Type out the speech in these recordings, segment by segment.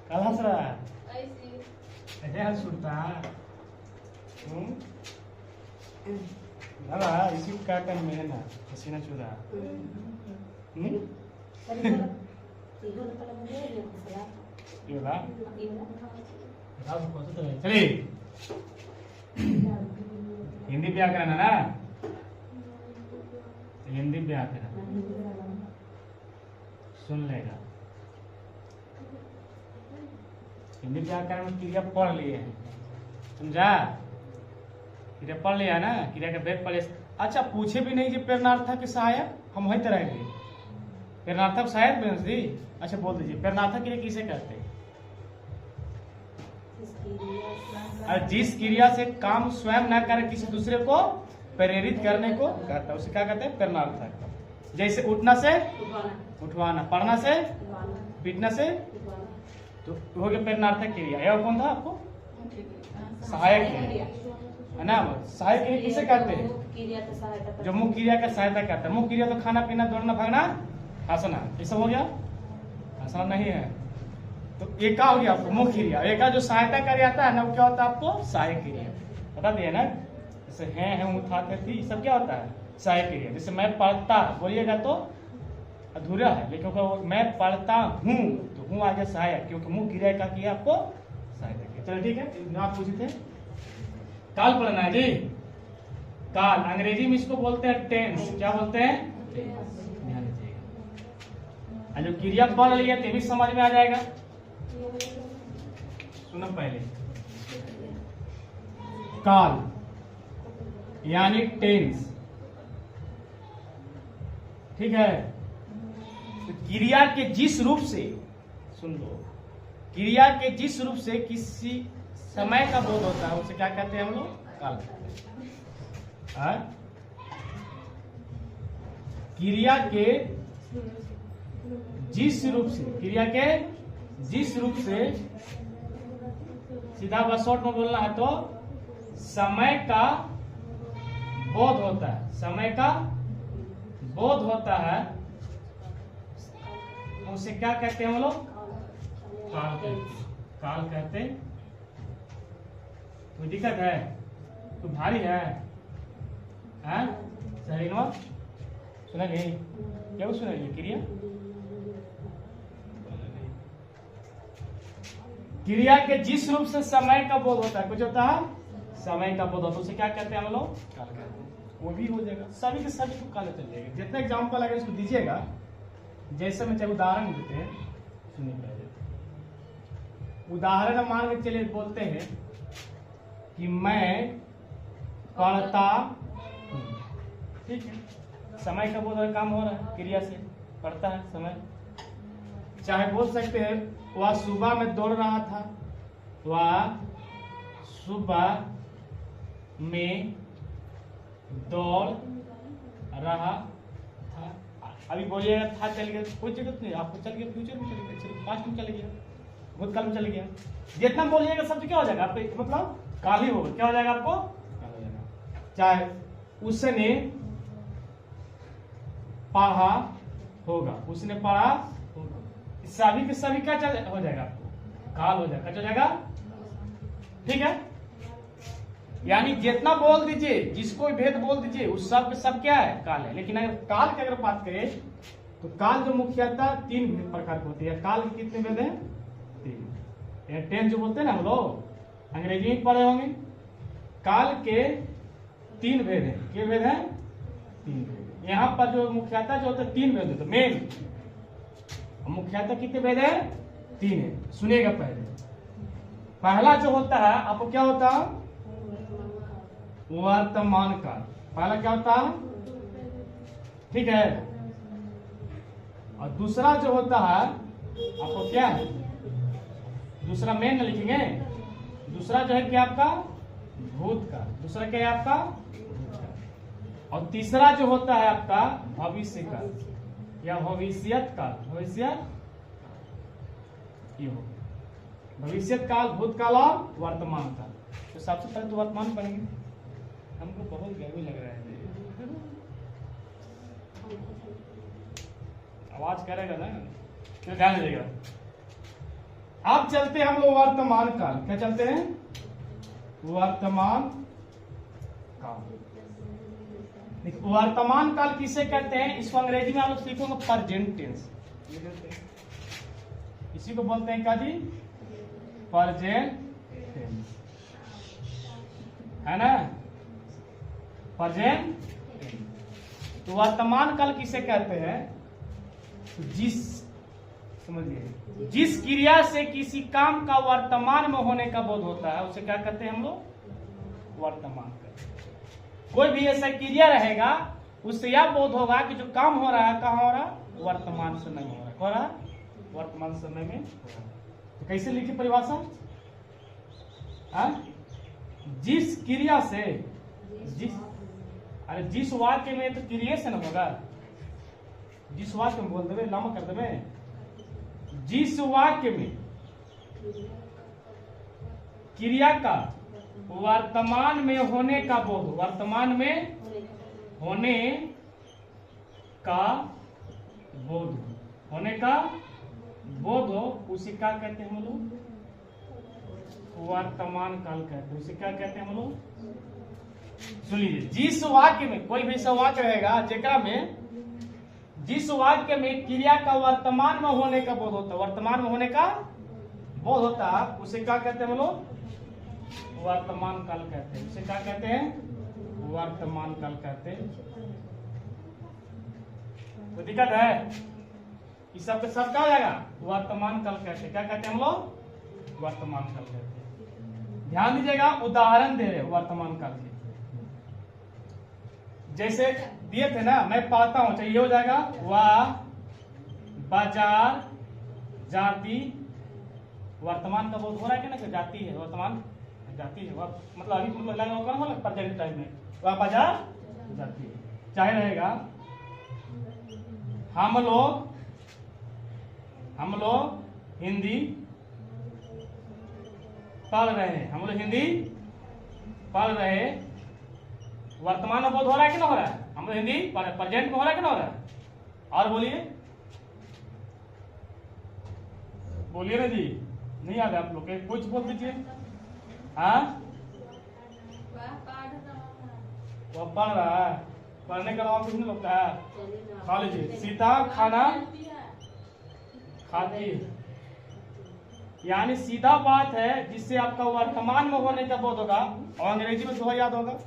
काल हंस रहा है ऐसी ऐसे हंस उड़ता दादा इसी का टाइम में है ना पसीना चूर रहा ये बा चलिए हिंदी व्याकरण है ना हिंदी व्याकरण सुन लेगा हिंदी व्याकरण में क्रिया पढ़ लिए हैं समझा क्रिया पढ़ लिया ना क्रिया के भेद पढ़ लिया। अच्छा पूछे भी नहीं जी प्रेरणार्थक के सहायक हम वही तरह के प्रेरणार्थक सहायक बेंस दी। अच्छा बोल दीजिए प्रेरणार्थक क्रिया किसे कहते हैं? और जिस क्रिया से काम स्वयं न करे किसी दूसरे को प्रेरित करने को कहता है उसे क्या कहते हैं? प्रेरणार्थक। जैसे उठना से उठवाना, पढ़ना से, पीटना से, तो हो गया प्रेरणार्थक क्रिया। यह कौन था आपको? सहायक क्रिया है ना। सहायक क्रिया किसे कहते हैं? जो मुख्य क्रिया का सहायता करता है। मुख्य क्रिया तो खाना पीना दौड़ना भागना हंसना, ये सब हो गया। हंसना नहीं है तो एका हो गया आपको मुख्य क्रिया। एका जो सहायता कार्य आता है ना वो क्या होता है आपको? सहायक क्रिया। बता दिए ना जैसे है उठा थी सब क्या होता है? सहायक क्रिया। जैसे मैं पढ़ता बोलिएगा तो अधूरा है लेकिन मैं पढ़ता हूँ तो हूँ आ गया सहायक क्योंकि मुख्य क्रिया का किया आपको सहायता किया। चलो ठीक है आप पूछे थे काल पढ़ना है जी। काल अंग्रेजी में इसको बोलते हैं टेंस। क्या बोलते हैं? ध्यान दीजिएगा। जो क्रिया पढ़ लिया तो भी समझ में आ जाएगा। सुनो पहले काल यानी टेंस ठीक है। तो क्रिया के जिस रूप से सुन लो क्रिया के जिस रूप से किसी समय का बोध होता है उसे क्या कहते हैं हम लोग? काल कहते हैं। क्रिया के जिस रूप से क्रिया के जिस रूप से सीधा बस शॉर्ट में बोलना है तो समय का बोध होता है। समय का बोध होता है उसे क्या कहते हैं हम लोग? काल कहते हैं। काल कहते हैं। कोई दिक्कत है? तो भारी है सही ना? सुनेंगे क्या सुनेंगे? क्रिया क्रिया के जिस रूप से समय का बोध होता है कुछ होता है समय का बोध होता है उसे क्या कहते हैं हम लोग? काल कहते हैं। वो भी हो जाएगा सभी के सभी को काल चल जाएगा। जितना एग्जाम्पल अगर इसको दीजिएगा जैसे मैं चाहे उदाहरण देते हैं सुनिए पहले। उदाहरण मान के चलिए बोलते हैं कि मैं पढ़ता हूं ठीक है। समय का बोध काम हो रहा है क्रिया से पढ़ता है समय। चाहे बोल सकते हैं वह सुबह में दौड़ रहा था। वह सुबह में दौड़ रहा था। अभी बोलिएगा था चल गया कोई जरूरत नहीं आपको चल गया फ्यूचर में चल गया चलिए पास्ट में चल गया भूतकाल में चल गया। जितना बोलिएगा सब क्या हो जाएगा आपको मतलब काल ही होगा। क्या हो जाएगा आपको? काल हो जाएगा। चाहे उसने पढ़ा होगा उसने पढ़ा होगा सभी के सभी क्या हो जाएगा आपको? काल हो जाएगा। क्या हो जाएगा? ठीक है। यानी जितना बोल दीजिए जिसको भेद बोल दीजिए उस सब के सब क्या है? काल है। लेकिन अगर काल की अगर बात करें तो काल जो मुख्यतः तीन प्रकार की होती है। काल के कितने भेद हैं? तीन। टेन जो बोलते हैं ना हम लोग अंग्रेजी में पढ़े होंगे। काल के तीन भेद हैं। क्या भेद हैं? तीन भेद। यहाँ पर जो मुख्यतः जो होता है तीन भेद होते मेन मुख्यतः कितने भेद है? तीन है। सुनिएगा पहले पहला जो होता है आपको क्या होता है? वर्तमान काल। पहला क्या होता है? ठीक है। और दूसरा जो होता है आपको क्या है? दूसरा मेन लिखेंगे। दूसरा जो है क्या आपका? भूतकाल। दूसरा क्या है आपका? भूतकाल। और तीसरा जो होता है आपका भविष्य काल या भविष्यत काल। भविष्यत ये हो भविष्यत काल भूतकाल और वर्तमान काल। तो सबसे पहले तो वर्तमान पढ़ेंगे। हमको बहुत गर्मी लग रहा है आवाज करेगा ना तो ध्यान दीजिएगा। अब चलते हैं हम लोग वर्तमान काल। क्या चलते हैं? वर्तमान काल। देखो वर्तमान काल किसे कहते हैं? इसको अंग्रेजी में आप लोग सीखोगे प्रेजेंट टेंस। इसी को बोलते हैं क्या जी? प्रेजेंट टेंस, है ना? प्रेजेंट। तो वर्तमान काल किसे कहते हैं? समझिए, जिस क्रिया से किसी काम का वर्तमान में होने का बोध होता है उसे क्या कहते हैं हम लोग? वर्तमान काल। कोई भी ऐसा क्रिया रहेगा उससे यह बोध होगा कि जो काम हो रहा है कहाँ हो रहा है? वर्तमान समय में हो रहा है, वर्तमान समय में। तो कैसे लिखी परिभाषा? जिस क्रिया से, जिस वाक्य में तो क्रिया से न होगा, जिस वाक्य में बोल देवे, लम्बा कर देवे, जिस वाक्य में क्रिया का वर्तमान में होने का बोध, वर्तमान में होने का बोध, होने का बोध हो, उसे क्या कहते हैं हम लोग? वर्तमान काल कहते हैं। उसे क्या कहते हैं हम लोग? सुन लीजिए, जिस वाक्य में, कोई भी ऐसा वाक्य रहेगा जेकरा में, जिस वाक्य में क्रिया का वर्तमान में होने का बोध होता है, वर्तमान में होने का बोध होता है, उसे क्या कहते हैं हम लोग? वर्तमान काल कहते हैं। उसे क्या कहते हैं? वर्तमान काल कहते हैं। तो दिक्कत है? इस सब के सब क्या हो जाएगा? वर्तमान काल कहते हैं। क्या कहते हैं हम लोग? वर्तमान काल कहते हैं। ध्यान दीजिएगा, उदाहरण दे रहे वर्तमान काल के। जैसे दिए थे ना, मैं पढ़ता हूं, चाहिए हो जाएगा वह बाजार जाती, वर्तमान का बोध हो रहा है कि ना? जाती है, वर्तमान जाती है, वह मतलब अभी मतलब प्रेजेंट टाइम में वह बाजार जाती है। चाहे रहेगा हम लोग हिंदी पढ़ रहे हैं, हम लोग हिंदी पढ़ रहे। वर्तमान में बोध हो रहा है कि ना हो रहा है? हम लोग हिंदी प्रेजेंट में हो रहा है कि ना हो रहा है? और बोलिए ना जी, नहीं याद है आप लोग के? कुछ बोल दीजिए। हाँ, वो पढ़ रहा है, पढ़ने का नाम कुछ नहीं लगता है। खा लीजिए। सीता खाना खाती है, यानी सीधा बात है जिससे आपका वर्तमान में होने का बोध होगा। और अंग्रेजी में तो याद होगा,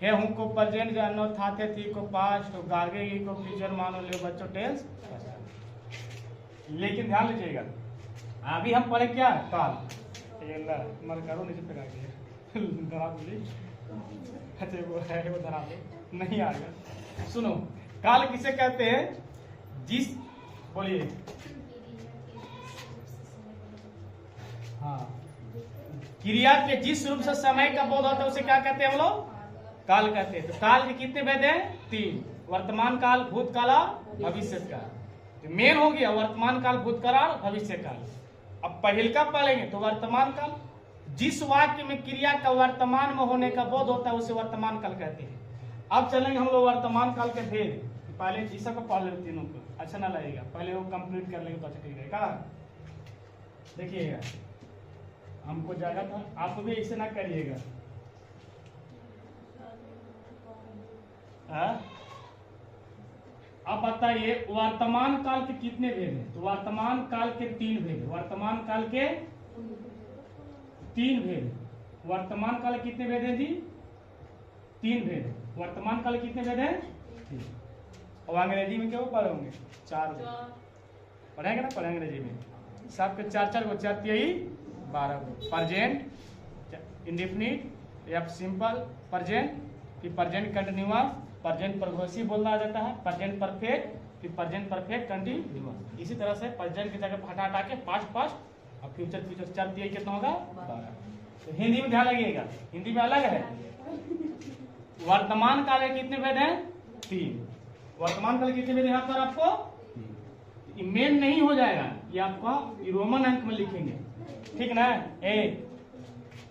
है हूं को प्रेजेंट जानो, था थे थी को पास्ट, तो गागे को फ्यूचर मानो ले बच्चों टेंस। लेकिन ध्यान लीजिएगा, अभी हम पढ़े क्या? काल। मर करो नीचे तक आ गया धरा बोली। अच्छा वो है, वो धरा दो, नहीं आएगा। सुनो, काल किसे कहते हैं? जिस, बोलिए। हाँ, क्रिया के जिस रूप से समय का बोध होता है उसे क्या कहते हैं हम लोग? काल कहते हैं। तो काल के कितने भेद हैं? 3। वर्तमान काल, भूतकाल और भविष्य काल। मेन हो गया वर्तमान काल, भूतकाल और भविष्य काल। अब पहिलका पढ़ेंगे तो वर्तमान काल, जिस वाक्य में क्रिया का वर्तमान में होने का बोध होता है उसे वर्तमान काल कहते हैं। अब चलेंगे हम लोग वर्तमान काल के भेद। पहले इस सबको पढ़ लेंगे, तीनों को अच्छा ना लगेगा, पहले वो कंप्लीट कर लेंगे तो अच्छा लगेगा। देखिएगा, हमको जाना था, आप भी ऐसे ना करिएगा। अब बताइए वर्तमान काल के कितने भेद हैं? तो वर्तमान काल के 3 भेद। वर्तमान काल के 3 भेद। वर्तमान काल कितने भेद हैं जी? 3 भेद। वर्तमान काल कितने भेद हैं? 3। और अंग्रेजी में क्या पढ़े होंगे? 4 पढ़ेंगे ना? पढ़ेंगे अंग्रेजी में सबके 4 को 4 12 को। प्रेजेंट, इंडेफिनिट या सिंपल प्रेजेंट, फिर प्रेजेंट कंटिन्यूअस, प्रेजेंट प्रोग्रेसिव बोलना जाता है, प्रेजेंट परफेक्ट, फिर प्रेजेंट परफेक्ट कंटिन्यूअस। इसी तरह से प्रेजेंट की जगह हटा के पास्ट और फ्यूचर 4 कितना होगा? 12। तो हिंदी में ध्यान लगिएगा, हिंदी में अलग है। वर्तमान काल के कितने भेद हैं? 3। वर्तमान काल कितने भेद यहाँ पर आपको मेन नहीं हो जाएगा, ये आपको रोमन अंक में लिखेंगे, ठीक ना?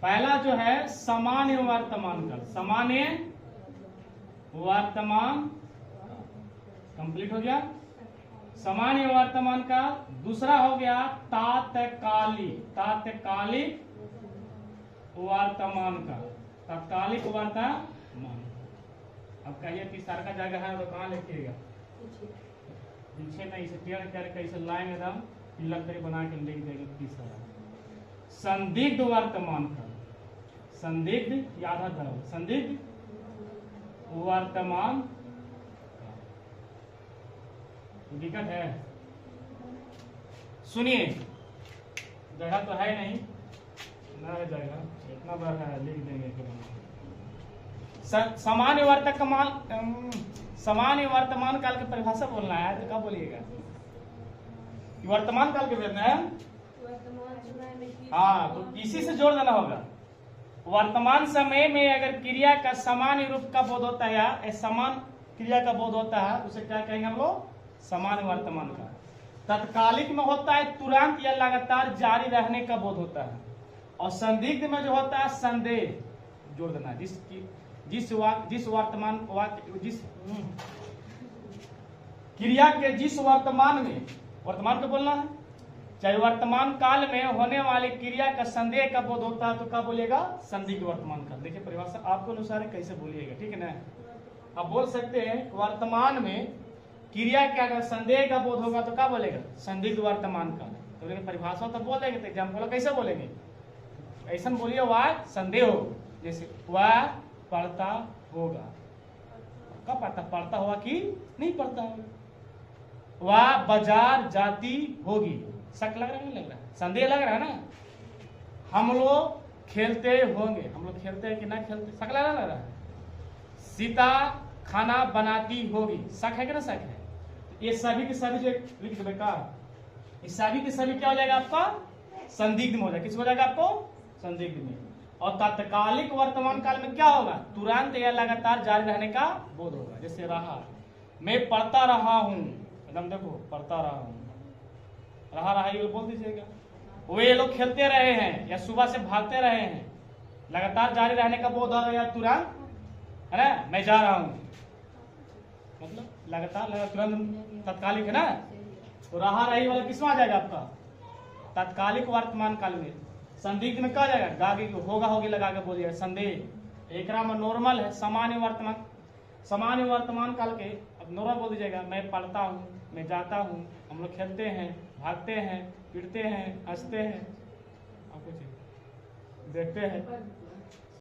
पहला जो है सामान्य वर्तमान काल। सामान्य वर्तमान कंप्लीट हो गया। सामान्य वर्तमान काल। दूसरा हो गया तात्कालिक, तात्कालिक वर्तमान काल, तात्कालिक वर्तमान। अब कहिए तीसरा का जगह है तो कहाँ लिखिएगा? पीछे नहीं, इसे टेढ़ करके इसे लाएंगे एकदम पिलर तरी बना के लिख देंगे तीसरा। संदिग्ध वर्तमान काल, संदिग्ध याद आता है, संदिग्ध वर्तमान दिक्कत है। सुनिए, जगह तो है नहीं ना, है जगह इतना बार है, लिख देंगे सामान्य वर्तमान, सामान्य वर्तमान काल की परिभाषा बोलना है तो क्या बोलिएगा? वर्तमान काल के वेद में, हाँ, तो इसी से जोड़ देना होगा। वर्तमान समय में अगर क्रिया का सामान्य रूप का बोध होता है या समान क्रिया का बोध होता है, उसे क्या कहेंगे हम लोग? सामान्य वर्तमान का। तत्कालिक में होता है तुरंत या लगातार जारी रहने का बोध होता है, और संदिग्ध में जो होता है संदेह, जोड़ देना, जिस वर्तमान वाक्य, जिस क्रिया के जिस वर्तमान में, वर्तमान को बोलना है, चाहे वर्तमान काल में होने वाली क्रिया का संदेह का बोध होता है तो क्या बोलेगा? संदिग्ध वर्तमान काल। देखिए परिभाषा आपको अनुसार है, कैसे बोलिएगा, ठीक है ना? आप बोल सकते हैं वर्तमान में क्रिया का अगर संदेह का बोध होगा तो क्या बोलेगा? संदिग्ध वर्तमान काल। तो देखिए परिभाषा तो बोल देंगे, तो एग्जाम्पल कैसे बोलेंगे? ऐसा बोलिए, वह संदेह हो, जैसे वह पढ़ता होगा, कब पढ़ता होगा कि नहीं पढ़ता होगा। वह बाजार जाती होगी, शक लग रहा है, नहीं लग रहा है? संदेह लग रहा है ना? हम लोग खेलते होंगे, हम लोग खेलते हैं कि ना खेलते, शक लग रहा है? सीता खाना बनाती होगी, शक है कि ना शक है? ये सभी के सभी जो लिख देगा, ये सभी के सभी क्या हो जाएगा आपका? संदिग्ध में हो जाएगा। किस हो जाएगा आपको? संदिग्ध में। और तात्कालिक वर्तमान काल में क्या होगा? तुरंत या लगातार जारी रहने का बोध होगा। जैसे रहा, मैं पढ़ता रहा हूं, एकदम देखो पढ़ता रहा हूं, रहा ये बोल दीजिएगा। वे लोग खेलते रहे हैं या सुबह से भागते रहे हैं, लगातार जारी रहने का बोध होगा या तुरंत, है ना? मैं जा रहा हूं मतलब लगातार, तुरंत, तत्कालिक है ना? तो रहा रही वाला किसमें आ जाएगा आपका? तत्कालिक वर्तमान काल में। संदिग्ध में क्या जाएगा? गागी होगा होगी लगा के बोलिएगा, संदेह। एक में नॉर्मल है, सामान्य वर्तमान, सामान्य वर्तमान काल के अब नॉर्मल बोल दीजिएगा। मैं पढ़ता हूँ, मैं जाता हूँ, हम लोग खेलते हैं, भागते हैं, पिटते हैं, हंसते हैं, आपको देखते हैं,